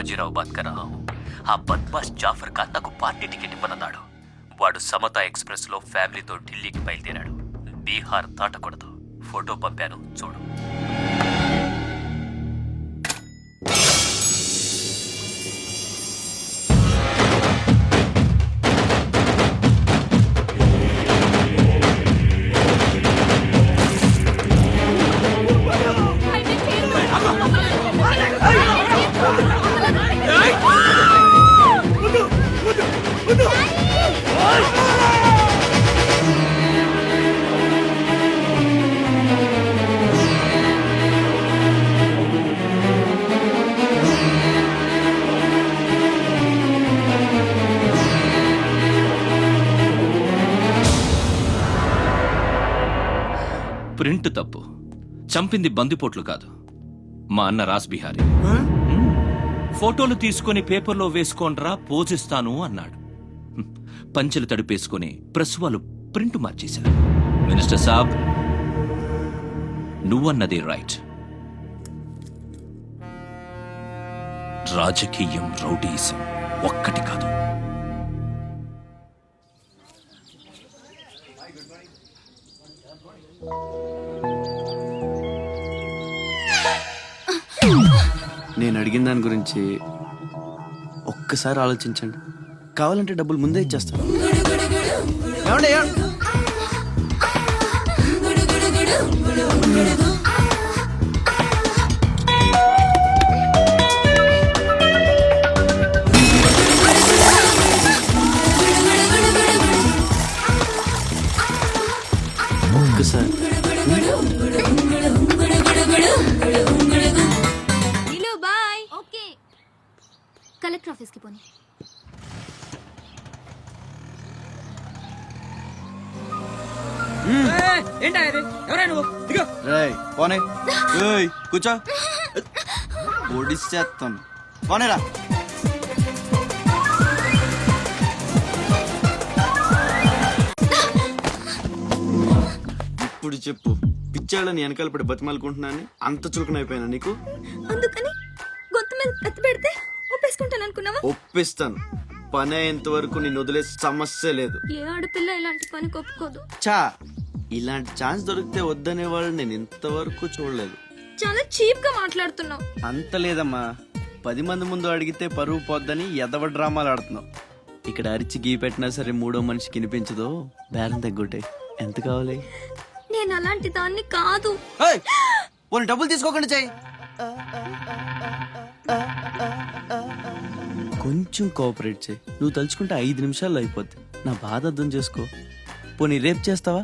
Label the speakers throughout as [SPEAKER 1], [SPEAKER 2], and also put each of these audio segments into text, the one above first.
[SPEAKER 1] बाजीराव बात कर रहा हूँ. ఆ బద్మాష్ జాఫర్ ఖాన్ నాకు పార్టీ టికెట్ ఇవ్వనన్నాడు. వాడు సమతా ఎక్స్ప్రెస్ లో ఫ్యామిలీతో ఢిల్లీకి బయలుదేరాడు. బీహార్ దాటకూడదు. ఫోటో పంపాను చూడు. ప్రింట్ తప్పు. చంపింది బందిపోట్లు కాదు, మా అన్న రాస్ బిహారీ. ఫోటోలు తీసుకుని పేపర్లో వేసుకోండ్రా పోజిస్తాను అన్నాడు. పంచెలు తడిపేసుకుని ప్రెస్ వాళ్ళు ప్రింట్ మార్చేశారు. మినిస్టర్ సాబ్, నువ్వన్నది రైట్. రాజకీయం రౌడీయిజం ఒక్కటి కాదు.
[SPEAKER 2] నేను అడిగిన దాని గురించి ఒక్కసారి ఆలోచించండి. కావాలంటే డబ్బులు ముందే ఇచ్చేస్తాను. ఒక్కసారి
[SPEAKER 3] కలెక్టర్ ఆఫీస్కి పోనీ.
[SPEAKER 2] పోనే కూర్చో, ఓడిస్తాను. పోనేరా. ఇప్పుడు చెప్పు, పిచ్చాళ్ళని వెనకాల పడి బతిమాలుకుంటున్నాను అంత చులకనైపోయినా నీకు?
[SPEAKER 3] అందుకని గొంతు మీద ఎత్తి పెడితే ఒప్పేసుకుంటాను అనుకున్నావా?
[SPEAKER 2] ఒప్పిస్తాను. పని అయ్యేంత వరకు నేను వదిలే సమస్య లేదు.
[SPEAKER 3] ఏ ఆడపిల్ల ఇలాంటి పని ఒప్పుకోదు.
[SPEAKER 2] చా, ఇలాంటి ఛాన్స్ దొరికితే వద్దనే వాళ్ళు నేను ఇంతవరకు చూడలేదు.
[SPEAKER 3] చాలా చీప్ గా మాట్లాడుతున్నావు.
[SPEAKER 2] అంత లేదమ్మా, 10 మంది ముందు అడిగితే పరువు పోద్దని ఎదవ డ్రామాలు ఆడుతున్నావు. ఇక్కడ అరిచి గీ పెట్టినా సరే మూడో మనిషికి వినిపించదో బేరం తగ్గొట్టే. ఎంత కావాలి?
[SPEAKER 3] నేను అలాంటి దాన్ని కాదు.
[SPEAKER 2] పోనీ డబ్బులు తీసుకోకుండా చెయ్యి. కొంచెం కోఆపరేట్ చేయి. నువ్వు తలుచుకుంటే 5 నిమిషాల్లో అయిపోద్ది. నా బాధ అర్థం చేసుకో. పోనీ రేపు చేస్తావా?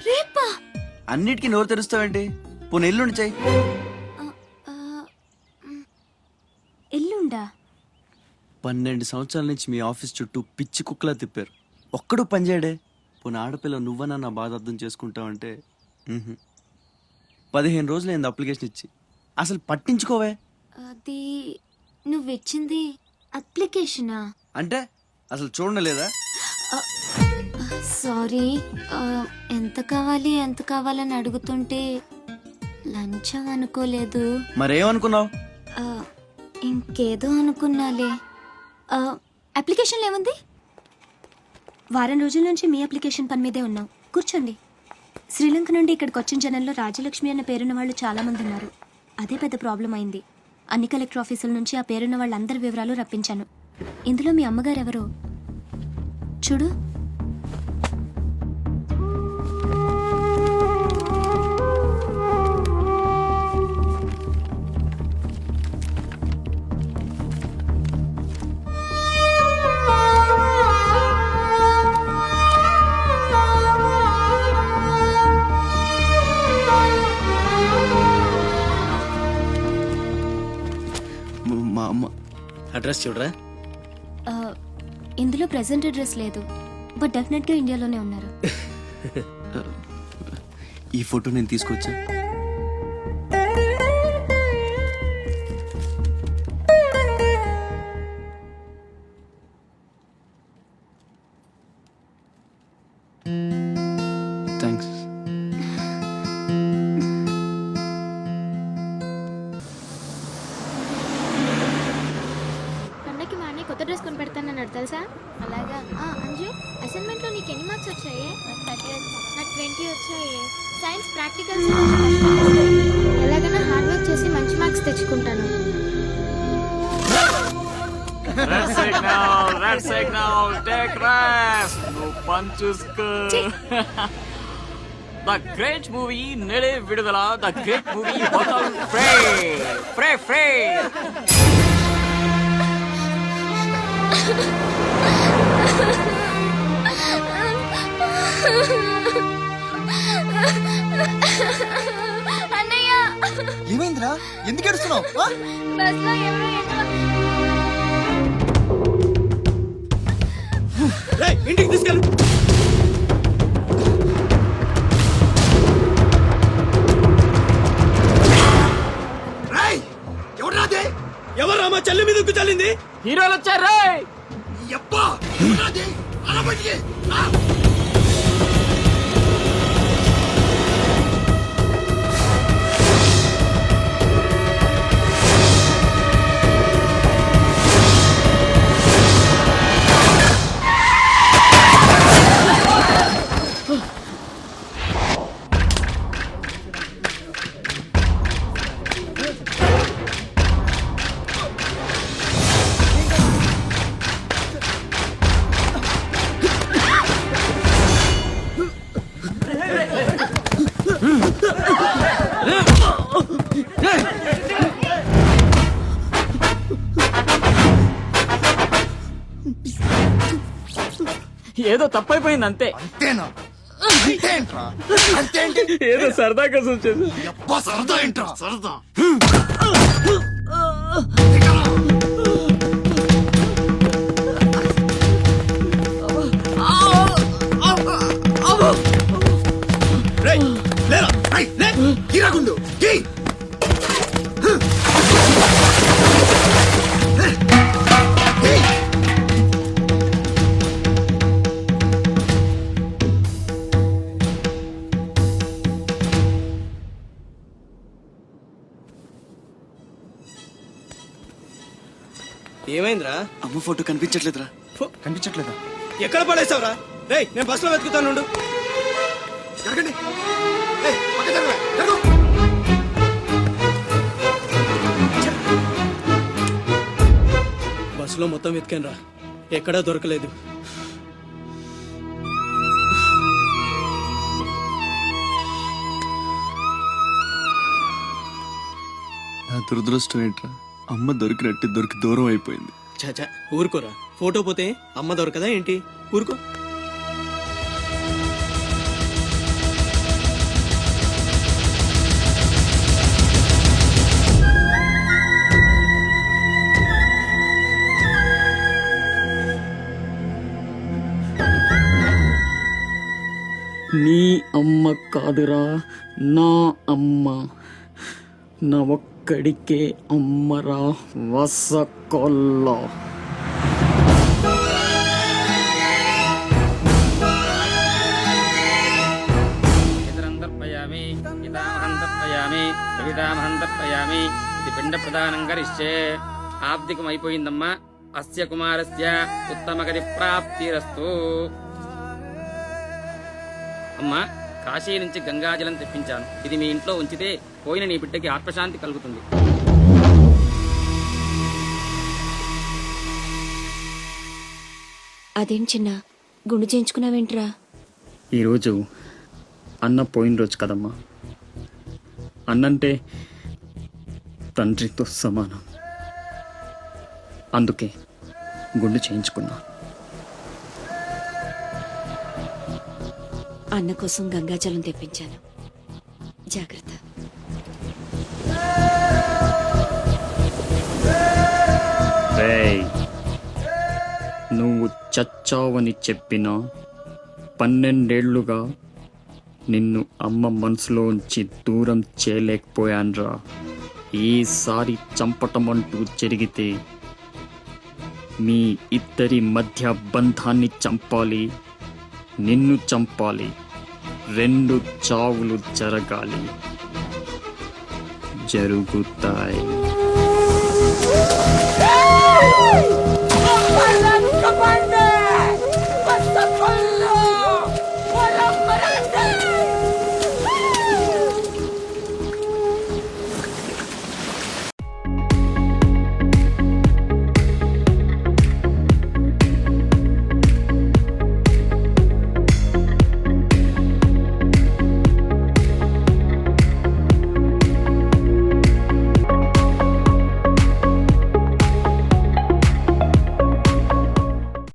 [SPEAKER 3] రేపా?
[SPEAKER 2] అన్నిటికీ నోరు తెరుస్తావేంటి? పోనీ ఎల్లుండి చెయ్యి.
[SPEAKER 3] ఎల్లుండా?
[SPEAKER 2] 12 సంవత్సరాల నుంచి మీ ఆఫీస్ చుట్టూ పిచ్చి కుక్కలా తిప్పారు, ఒక్కడు పనిచేయడే. పోనీ ఆడపిల్ల నువ్వన్నా నా బాధ అర్థం చేసుకుంటావంటే 15 రోజులైంది అప్లికేషన్ ఇచ్చి, అసలు పట్టించుకోవే.
[SPEAKER 3] అది నువ్విచ్చింది అప్లికేషనా?
[SPEAKER 2] అంటే అసలు చూడలేదా?
[SPEAKER 3] సారీ, ఎంత కావాలని అడుగుతుంటే లంచం అనుకోలేదు.
[SPEAKER 2] మరేమనుకున్నావు?
[SPEAKER 3] ఇంకేదో అనుకున్నాలే. అప్లికేషన్లో ఏముంది? వారం రోజుల నుంచి మీ అప్లికేషన్ పని మీదే ఉన్నాం. కూర్చోండి. శ్రీలంక నుండి ఇక్కడికి వచ్చిన జనంలో రాజలక్ష్మి అన్న పేరున్న వాళ్ళు చాలా మంది ఉన్నారు. అదే పెద్ద ప్రాబ్లం అయింది. అన్ని కలెక్టర్ ఆఫీసుల నుంచి ఆ పేరున్న వాళ్ళందరి వివరాలు రప్పించాను. ఇందులో మీ అమ్మగారు ఎవరో చూడు.
[SPEAKER 2] మా అమ్మ
[SPEAKER 4] అడ్రస్ చూడరా.
[SPEAKER 3] ఇందులో ప్రెసెంట్ అడ్రస్ లేదు, బట్ డెఫినెట్గా ఇండియాలోనే ఉన్నారు.
[SPEAKER 2] ఈ ఫోటో నేను తీసుకొచ్చా. థ్యాంక్స్.
[SPEAKER 4] తెలుసా? అలాగా. అంజు, అసైన్మెంట్లో నీకు ఎన్ని మార్క్స్ వచ్చాయి? నాకు 20 వచ్చాయి. సైన్స్ ప్రాక్టికల్స్ ఎలాగైనా హార్డ్ వర్క్ చేసి మంచి మార్క్స్ తెచ్చుకుంటాను.
[SPEAKER 5] Red signal, take rest. No punches. The great movie Nede Vidudala, the great movie Hotel Frey.
[SPEAKER 4] అన్నయ్య,
[SPEAKER 6] ఏమైందిరా ఎందుకు ఏడుస్తున్నావు
[SPEAKER 4] బస్లో ఎవరో ఎక్కడ
[SPEAKER 2] ఇంటికి తీసుకెళ్ళు. ఎవరు మా చెల్లి మీద ఉక్కు చల్లింది?
[SPEAKER 5] హీరోలు వచ్చారు. ఏదో తప్పైపోయింది అంతే.
[SPEAKER 6] అంతేనా అంతేంట్రా అంతేంటి
[SPEAKER 5] ఏదో సరదా కోసం చేసి
[SPEAKER 6] అబ్బా సరదా ఏంట్రా సరదా కీరాగుండు
[SPEAKER 2] ఏమైందిరా?
[SPEAKER 6] అమ్మ ఫోటో కనిపించట్లేదురా కనిపించట్లేదా
[SPEAKER 2] ఎక్కడ పడేసావురా? రేయ్, నేను బస్సులో వెతుకుతాను. బస్సులో మొత్తం వెతికాను రా, ఎక్కడా దొరకలేదు.
[SPEAKER 7] నా దురదృష్టం ఏంట్రా, అమ్మ దొరికి దూరం అయిపోయింది.
[SPEAKER 2] చాచా ఊరుకోరా, ఫోటో పోతే అమ్మ దొరకదా ఏంటి? ఊరుకో.
[SPEAKER 5] నీ అమ్మ కాదురా, నా అమ్మ. నా ఒక్కడికే అమ్మరా వసకొల్ల. ఇది పిండ ప్రదానం కరిష్యే. ఆబ్దికం అయిపోయిందమ్మా. అస్య కుమారస్య ఉత్తమగతి ప్రాప్తిరస్తు. అమ్మా, కాశీ నుంచి గంగాజలం తెప్పించాను. ఇది మీ ఇంట్లో ఉంచితే పోయిన నీ బిడ్డకి ఆత్మశాంతి కలుగుతుంది.
[SPEAKER 3] అదేం చిన్న గుండు చేయించుకున్నావేంట్రా?
[SPEAKER 5] ఈరోజు అన్న పోయిన రోజు కదమ్మా. అన్నంటే తండ్రితో సమానం. అందుకే గుండు చేయించుకున్నా.
[SPEAKER 3] అన్న కోసం గంగాజలం తెప్పించాను, జాగ్రత్త.
[SPEAKER 5] నువ్వు చచ్చావని చెప్పిన 12 ఏళ్లుగా నిన్ను అమ్మ మనసులోంచి దూరం చేయలేకపోయాన్రా. ఈసారి చంపటం అంటూ జరిగితే మీ ఇద్దరి మధ్య బంధాన్ని చంపాలి, నిన్ను చంపాలి. 2 చావులు జరగాలి. జరుగుతాయి.